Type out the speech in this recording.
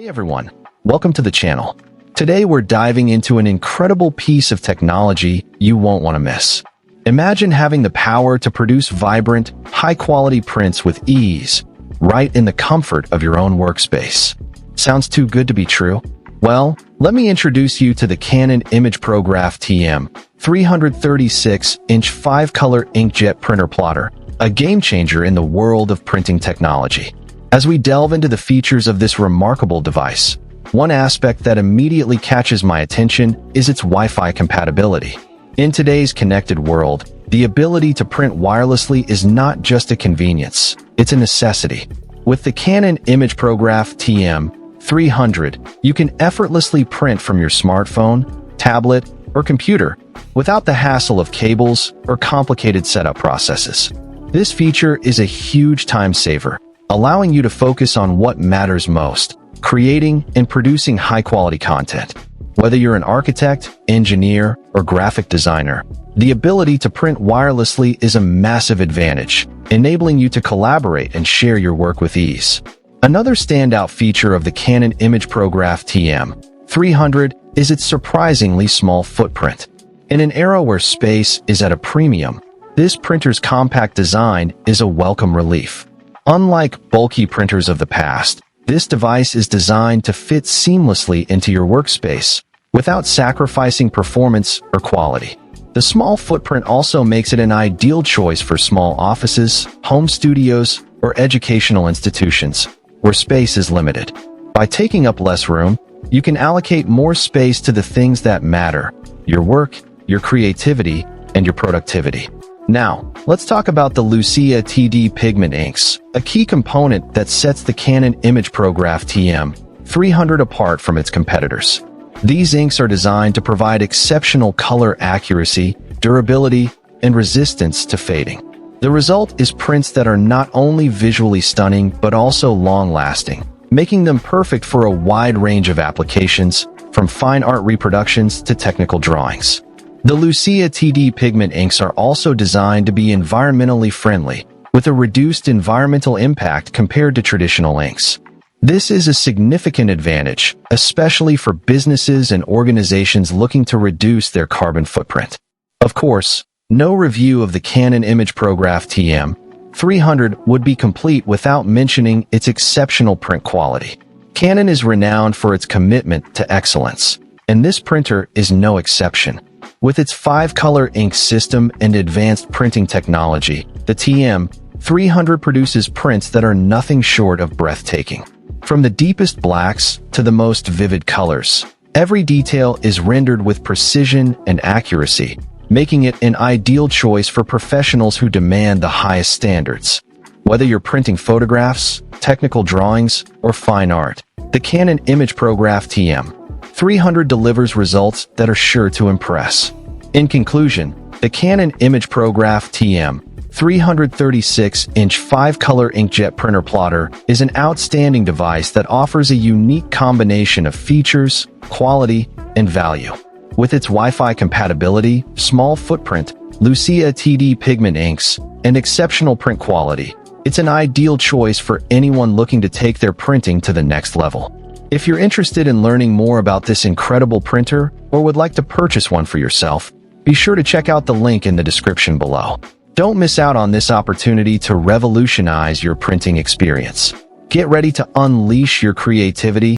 Hey everyone, welcome to the channel. Today we're diving into an incredible piece of technology you won't want to miss. Imagine having the power to produce vibrant, high-quality prints with ease, right in the comfort of your own workspace. Sounds too good to be true? Well, let me introduce you to the Canon imagePROGRAF TM-300 5-color inkjet printer plotter, a game-changer in the world of printing technology. As we delve into the features of this remarkable device, one aspect that immediately catches my attention is its Wi-Fi compatibility. In today's connected world, the ability to print wirelessly is not just a convenience, it's a necessity. With the Canon imagePROGRAF TM-300, you can effortlessly print from your smartphone, tablet, or computer without the hassle of cables or complicated setup processes. This feature is a huge time saver, allowing you to focus on what matters most, creating and producing high-quality content. Whether you're an architect, engineer, or graphic designer, the ability to print wirelessly is a massive advantage, enabling you to collaborate and share your work with ease. Another standout feature of the Canon imagePROGRAF TM-300 is its surprisingly small footprint. In an era where space is at a premium, this printer's compact design is a welcome relief. Unlike bulky printers of the past, this device is designed to fit seamlessly into your workspace without sacrificing performance or quality. The small footprint also makes it an ideal choice for small offices, home studios, or educational institutions where space is limited. By taking up less room, you can allocate more space to the things that matter: your work, your creativity, and your productivity. Now, let's talk about the LUCIA TD pigment inks, a key component that sets the Canon imagePROGRAF TM-300 apart from its competitors. These inks are designed to provide exceptional color accuracy, durability, and resistance to fading. The result is prints that are not only visually stunning but also long-lasting, making them perfect for a wide range of applications, from fine art reproductions to technical drawings. The LUCIA TD pigment inks are also designed to be environmentally friendly, with a reduced environmental impact compared to traditional inks. This is a significant advantage, especially for businesses and organizations looking to reduce their carbon footprint. Of course, no review of the Canon imagePROGRAF TM-300 would be complete without mentioning its exceptional print quality. Canon is renowned for its commitment to excellence, and this printer is no exception. With its 5-color ink system and advanced printing technology, the TM-300 produces prints that are nothing short of breathtaking. From the deepest blacks to the most vivid colors, every detail is rendered with precision and accuracy, making it an ideal choice for professionals who demand the highest standards. Whether you're printing photographs, technical drawings, or fine art, the Canon imagePROGRAF TM-300 delivers results that are sure to impress. In conclusion, the Canon imagePROGRAF TM-300 5-color inkjet printer plotter is an outstanding device that offers a unique combination of features, quality, and value. With its Wi-Fi compatibility, small footprint, LUCIA TD pigment inks, and exceptional print quality, it's an ideal choice for anyone looking to take their printing to the next level. If you're interested in learning more about this incredible printer or would like to purchase one for yourself, be sure to check out the link in the description below. Don't miss out on this opportunity to revolutionize your printing experience. Get ready to unleash your creativity